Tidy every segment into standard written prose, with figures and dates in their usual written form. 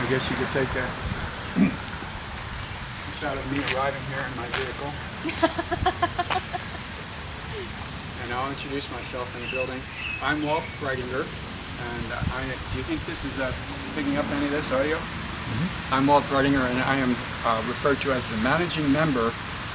I guess you could take a shot of me arriving here in my vehicle. And I'll introduce myself in the building. I'm Walt Breitinger, and do you think this is picking up any of this audio? Mm-hmm. I'm Walt Breitinger, and I am referred to as the managing member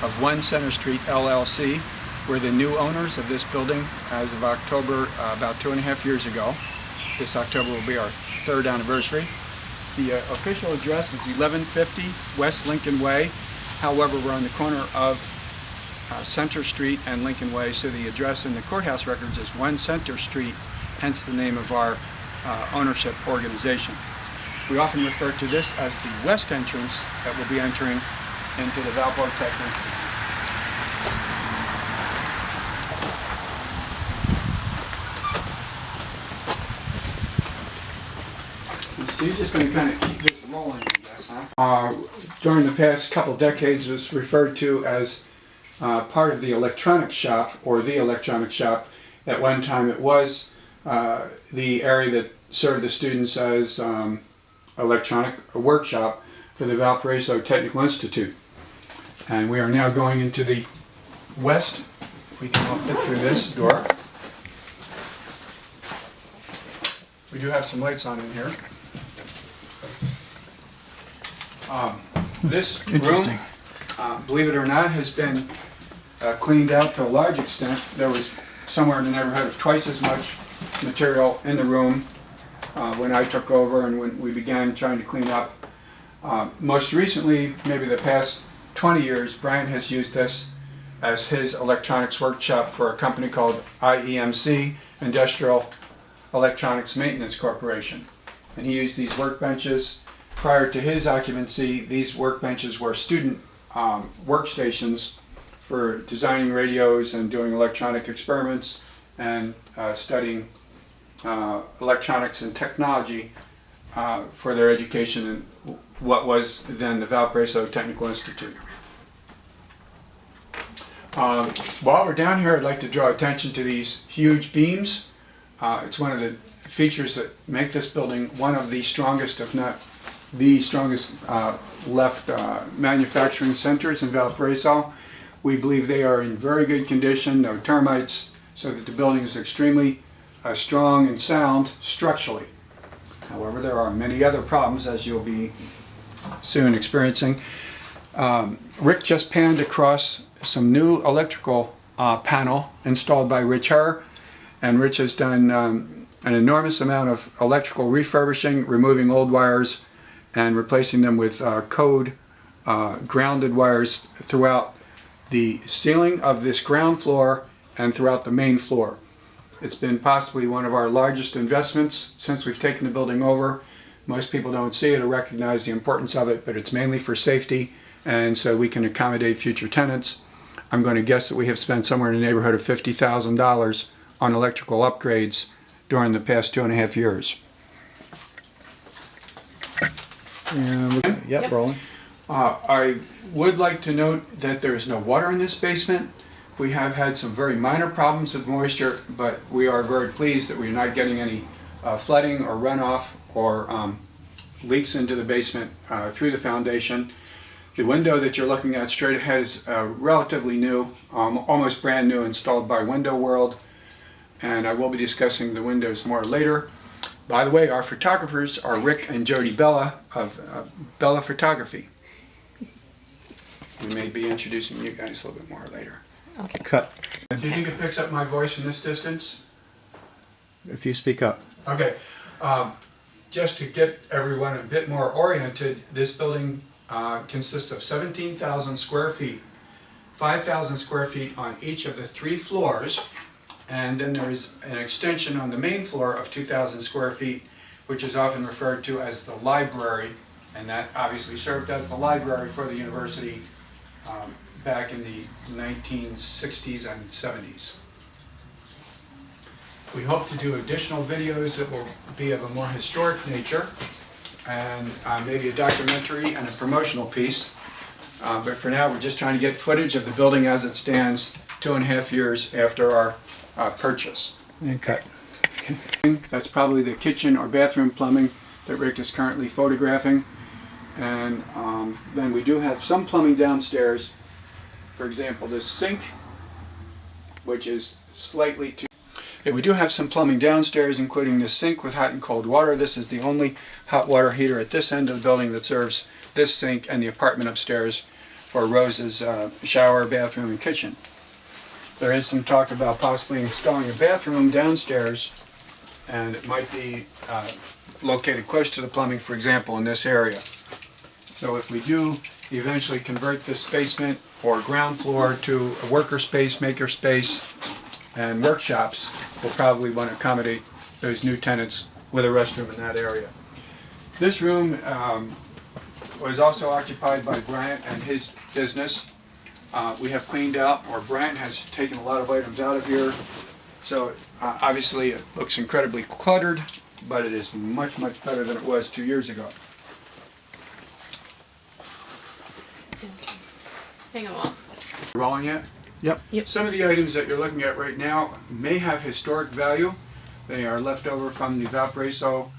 of One Center Street LLC. We're the new owners of this building as of October, about 2.5 years ago. This October will be our 3rd anniversary. The official address is 1150 West Lincoln Way. However, we're on the corner of Center Street and Lincoln Way, so the address in the courthouse records is 1 Center Street, hence the name of our ownership organization. We often refer to this as the west entrance that will be entering into the Valpo Technique. So you're just going to kind of keep this rolling, I guess, huh? During the past couple decades, it was referred to as part of the electronics shop, or the electronics shop. At one time, it was the area that served the students as electronic workshop for the Valparaiso Technical Institute. And we are now going into the west, if we can all fit through this door. We do have some lights on in here. This room, believe it or not, has been cleaned out to a large extent. There was somewhere in the neighborhood of twice as much material in the room when I took over and when we began trying to clean up. Most recently, maybe the past 20 years, Brian has used this as his electronics workshop for a company called IEMC, Industrial Electronics Maintenance Corporation. And he used these workbenches. Prior to his occupancy, these workbenches were student workstations for designing radios and doing electronic experiments and studying electronics and technology for their education in what was then the Valparaiso Technical Institute. While we're down here, I'd like to draw attention to these huge beams. It's one of the features that make this building one of the strongest, if not the strongest left manufacturing centers in Valparaiso. We believe they are in very good condition, no termites, so that the building is extremely strong and sound structurally. However, there are many other problems, as you'll be soon experiencing. Rick just panned across some new electrical panel installed by Rich Herr, and Rich has done an enormous amount of electrical refurbishing, removing old wires and replacing them with code grounded wires throughout the ceiling of this ground floor and throughout the main floor. It's been possibly one of our largest investments since we've taken the building over. Most people don't see it or recognize the importance of it, but it's mainly for safety and so we can accommodate future tenants. I'm going to guess that we have spent somewhere in the neighborhood of $50,000 on electrical upgrades during the past 2.5 years. Yep, rolling. I would like to note that there is no water in this basement. We have had some very minor problems with moisture, but we are very pleased that we're not getting any flooding or runoff or leaks into the basement through the foundation. The window that you're looking at straight ahead is relatively new, almost brand new, installed by Window World, and I will be discussing the windows more later. By the way, our photographers are Rick and Jody Bella of Bella Photography. We may be introducing you guys a little bit more later. Okay. Cut. Do you think it picks up my voice from this distance? If you speak up. Okay. Just to get everyone a bit more oriented, this building consists of 17,000 square feet, 5,000 square feet on each of the 3 floors, and then there is an extension on the main floor of 2,000 square feet, which is often referred to as the library, and that obviously served as the library for the university back in the 1960s and 70s. We hope to do additional videos that will be of a more historic nature, and maybe a documentary and a promotional piece. But for now, we're just trying to get footage of the building as it stands 2.5 years after our purchase. And cut. Okay. That's probably the kitchen or bathroom plumbing. that Rick is currently photographing. And then we do have some plumbing downstairs. For example, this sink, which is slightly too... Yeah, we do have some plumbing downstairs, including this sink with hot and cold water. This is the only hot water heater at this end of the building that serves this sink and the apartment upstairs for Rose's shower, bathroom, and kitchen. There is some talk about possibly installing a bathroom downstairs, and it might be located close to the plumbing, for example, in this area. So if we do eventually convert this basement or ground floor to a worker space, maker space, and workshops, we'll probably want to accommodate those new tenants with a restroom in that area. This room was also occupied by Bryant and his business. We have cleaned out, or Bryant has taken a lot of items out of here. So obviously it looks incredibly cluttered, but it is much, much better than it was 2 years ago. Hang on, Walt. Rolling yet? Yep. Yep. Some of the items that you're looking at right now may have historic value. They are left over from the Valparaiso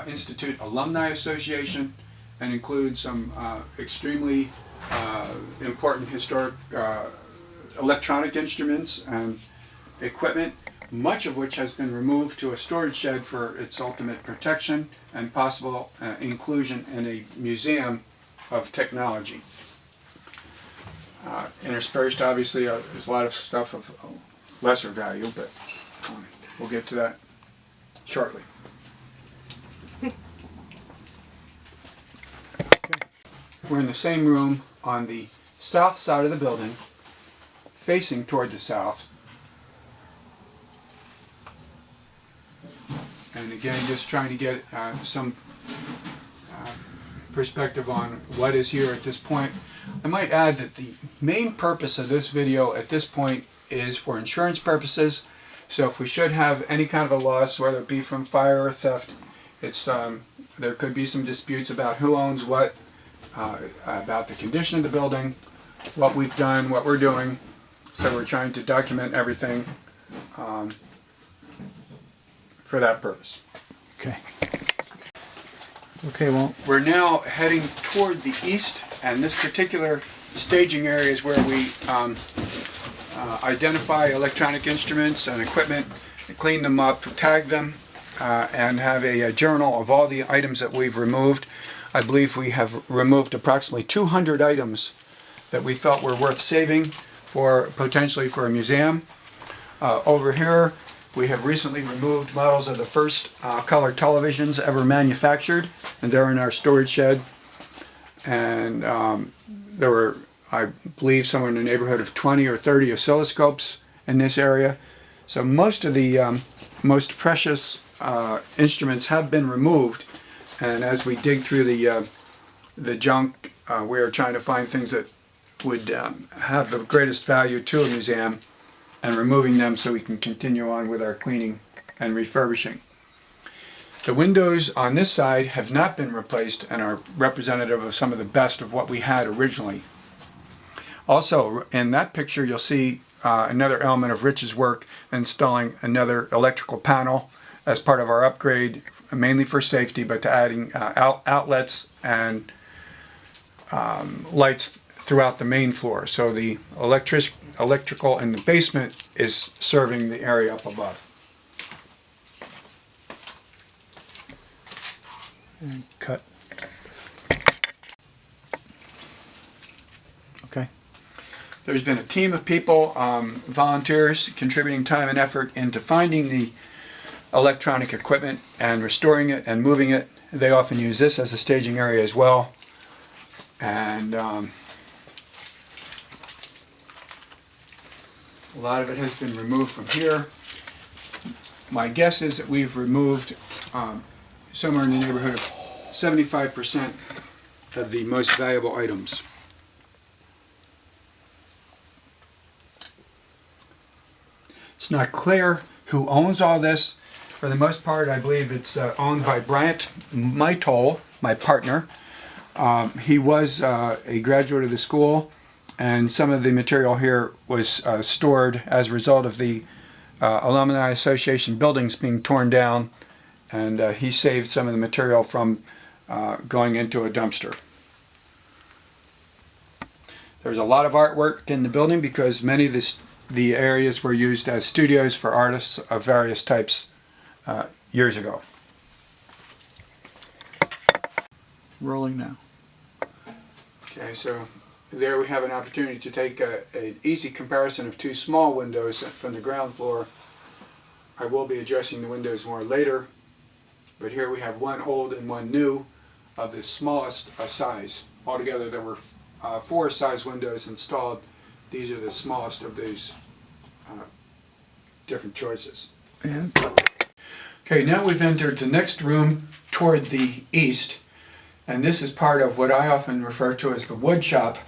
Institute Alumni Association and include some extremely important historic electronic instruments and equipment, much of which has been removed to a storage shed for its ultimate protection and possible inclusion in a museum of technology. Interspersed, obviously, there's a lot of stuff of lesser value, but we'll get to that shortly. We're in the same room on the south side of the building, facing toward the south. And again, just trying to get some perspective on what is here at this point. I might add that the main purpose of this video at this point is for insurance purposes. So if we should have any kind of a loss, whether it be from fire or theft, it's there could be some disputes about who owns what, about the condition of the building, what we've done, what we're doing. So we're trying to document everything for that purpose. Okay. Okay, Walt. We're now heading toward the east, and this particular staging area is where we identify electronic instruments and equipment, clean them up, tag them, and have a journal of all the items that we've removed. I believe we have removed approximately 200 items that we felt were worth saving for potentially for a museum. Over here, we have recently removed models of the first color televisions ever manufactured, and they're in our storage shed. And there were, I believe, somewhere in the neighborhood of 20 or 30 oscilloscopes in this area. So most of the most precious instruments have been removed, and as we dig through the junk, we are trying to find things that would have the greatest value to a museum, and removing them so we can continue on with our cleaning and refurbishing. The windows on this side have not been replaced and are representative of some of the best of what we had originally. Also, in that picture, you'll see another element of Rich's work, installing another electrical panel as part of our upgrade, mainly for safety, but to adding outlets and lights throughout the main floor. So the electrical in the basement is serving the area up above. And cut. Okay. There's been a team of people, volunteers, contributing time and effort into finding the electronic equipment and restoring it and moving it. They often use this as a staging area as well. And a lot of it has been removed from here. My guess is that we've removed somewhere in the neighborhood of 75% of the most valuable items. It's not clear who owns all this. For the most part, I believe it's owned by Bryant Mytol, my partner. He was a graduate of the school, and some of the material here was stored as a result of the Alumni Association buildings being torn down and he saved some of the material from going into a dumpster. There's a lot of artwork in the building because many of the areas were used as studios for artists of various types years ago. Rolling now. Okay, so there we have an opportunity to take an easy comparison of two small windows from the ground floor. I will be addressing the windows more later, but here we have one old and one new of the smallest size. Altogether there were 4 size windows installed. These are the smallest of these different choices. And Okay, now we've entered the next room toward the east, and this is part of what I often refer to as the wood shop.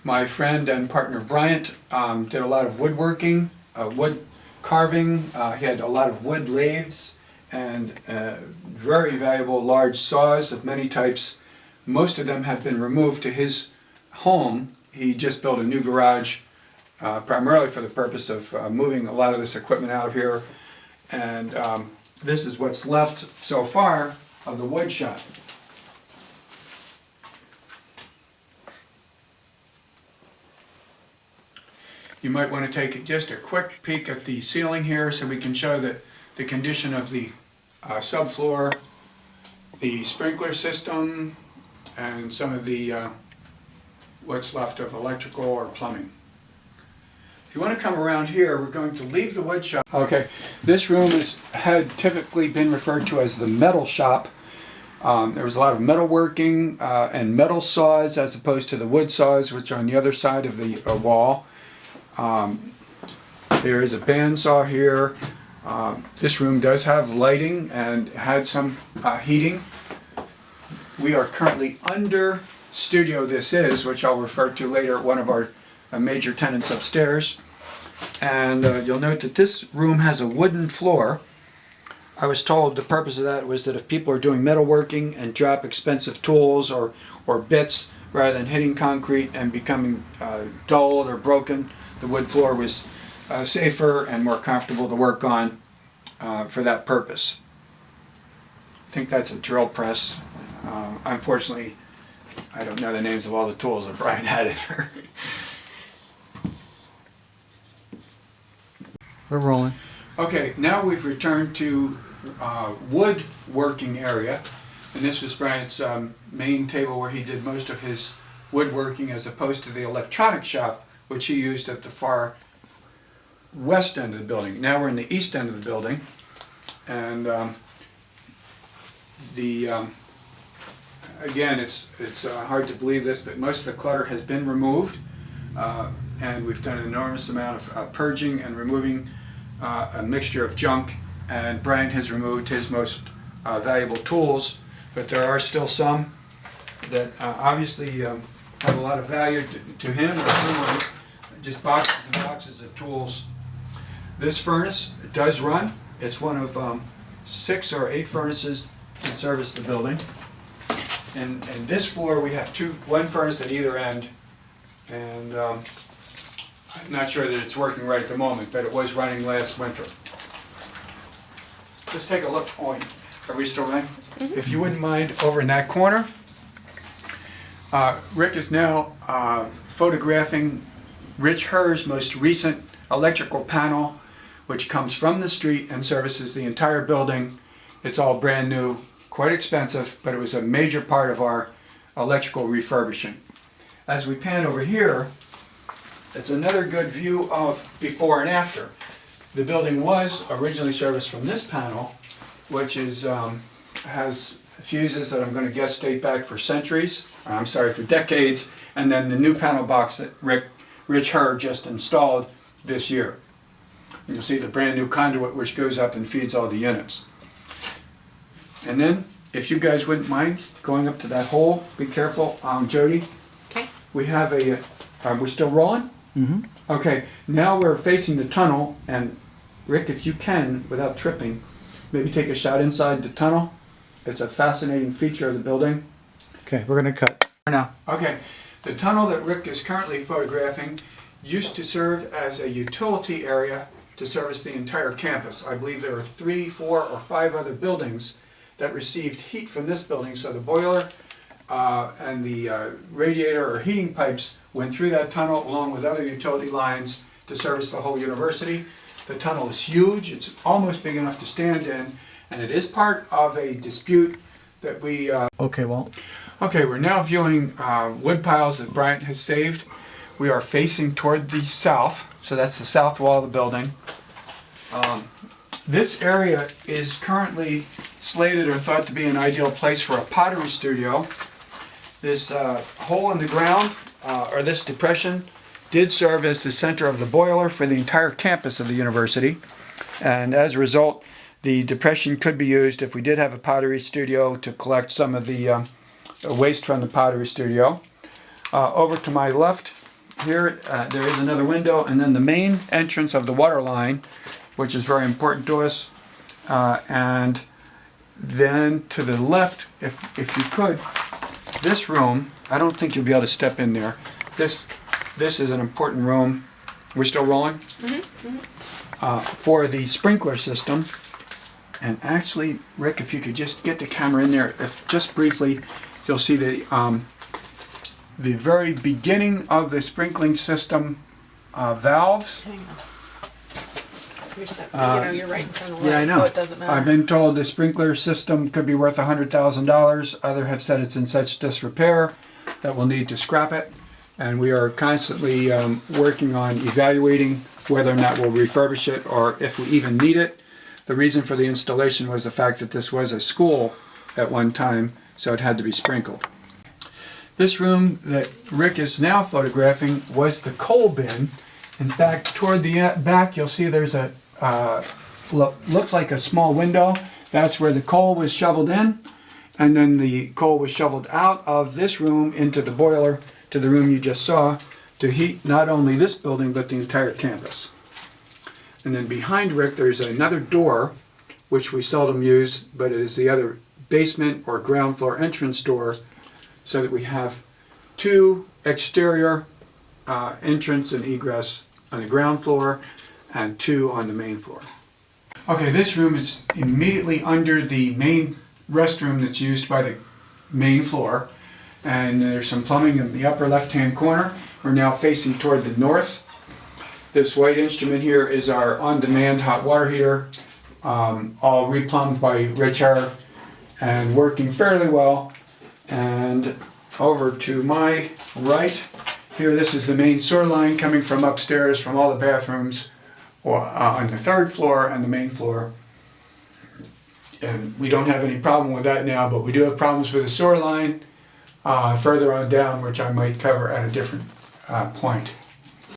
My friend and partner Bryant did a lot of woodworking, wood carving. He had a lot of wood lathes and very valuable large saws of many types. Most of them have been removed to his home. He just built a new garage primarily for the purpose of moving a lot of this equipment out of here. And this is what's left so far of the wood shop. You might want to take just a quick peek at the ceiling here so we can show the condition of the subfloor, the sprinkler system, and some of the what's left of electrical or plumbing. If you want to come around here, we're going to leave the wood shop. Okay, this room had typically been referred to as the metal shop. There was a lot of metalworking and metal saws as opposed to the wood saws, which are on the other side of the wall. There is a bandsaw here. This room does have lighting and had some heating. We are currently under studio this is, which I'll refer to later, one of our major tenants upstairs. And you'll note that this room has a wooden floor. I was told the purpose of that was that if people are doing metalworking and drop expensive tools or bits, rather than hitting concrete and becoming dulled or broken, the wood floor was safer and more comfortable to work on for that purpose. I think that's a drill press. Unfortunately, I don't know the names of all the tools that Brian had in here. we're rolling. Okay, now we've returned to woodworking area, and this was Brian's main table where he did most of his woodworking as opposed to the electronic shop, which he used at the far west end of the building. Now we're in the east end of the building, and again, it's hard to believe this, but most of the clutter has been removed, and we've done an enormous amount of purging and removing a mixture of junk, and Brian has removed his most valuable tools, but there are still some that obviously have a lot of value to him or someone, just boxes and boxes of tools. This furnace does run. It's one of 6 or 8 furnaces that service the building. And this floor we have one furnace at either end, and I'm not sure that it's working right at the moment, but it was running last winter. Let's take a look. Oh, are we still running? Mm-hmm. If you wouldn't mind, over in that corner, Rick is now photographing Rich Herr's most recent electrical panel, which comes from the street and services the entire building. It's all brand new, quite expensive, but it was a major part of our electrical refurbishing. As we pan over here, it's another good view of before and after. The building was originally serviced from this panel, which has fuses that I'm going to guess date back for for decades, and then the new panel box that Rich Herr just installed this year. You'll see the brand new conduit which goes up and feeds all the units. And then, if you guys wouldn't mind going up to that hole, be careful, Jody. Okay. We have we're still rolling? Mm-hmm. Okay, now we're facing the tunnel, and Rick, if you can, without tripping, maybe take a shot inside the tunnel. It's a fascinating feature of the building. Okay, we're gonna cut now. Okay, the tunnel that Rick is currently photographing used to serve as a utility area to service the entire campus. I believe there are 3, 4, or 5 other buildings that received heat from this building, so the boiler and the radiator or heating pipes went through that tunnel along with other utility lines to service the whole university. The tunnel is huge, it's almost big enough to stand in, and it is part of a dispute that we... Okay, Walt. Okay, we're now viewing wood piles that Bryant has saved. We are facing toward the south, so that's the south wall of the building. This area is currently slated or thought to be an ideal place for a pottery studio. This hole in the ground, or this depression, did serve as the center of the boiler for the entire campus of the university. And as a result, the depression could be used if we did have a pottery studio to collect some of the waste from the pottery studio. Over to my left here, there is another window, and then the main entrance of the water line, which is very important to us. And then to the left, if you could, this room, I don't think you'll be able to step in there. This is an important room. We're still rolling? For the sprinkler system. And actually, Rick, if you could just get the camera in there, if just briefly, you'll see the very beginning of the sprinkling system valves. Hang on. You're right in front of the Yeah, I light, know. so it doesn't matter. I've been told the sprinkler system could be worth $100,000. Others have said it's in such disrepair that we'll need to scrap it. And we are constantly working on evaluating whether or not we'll refurbish it or if we even need it. The reason for the installation was the fact that this was a school at one time, so it had to be sprinkled. This room that Rick is now photographing was the coal bin. In fact, toward the back, you'll see there's a looks like a small window. That's where the coal was shoveled in, and then the coal was shoveled out of this room into the boiler to the room you just saw to heat not only this building but the entire campus. And then behind Rick, there's another door, which we seldom use, but it is the other basement or ground floor entrance door, so that we have 2 exterior entrance and egress on the ground floor and 2 on the main floor. Okay, this room is immediately under the main restroom that's used by the main floor, and there's some plumbing in the upper left-hand corner. We're now facing toward the north. This white instrument here is our on-demand hot water heater, all replumbed by Richard and working fairly well. And over to my right, here this is the main sewer line coming from upstairs from all the bathrooms on the 3rd floor and the main floor. And we don't have any problem with that now, but we do have problems with the sewer line further on down, which I might cover at a different point.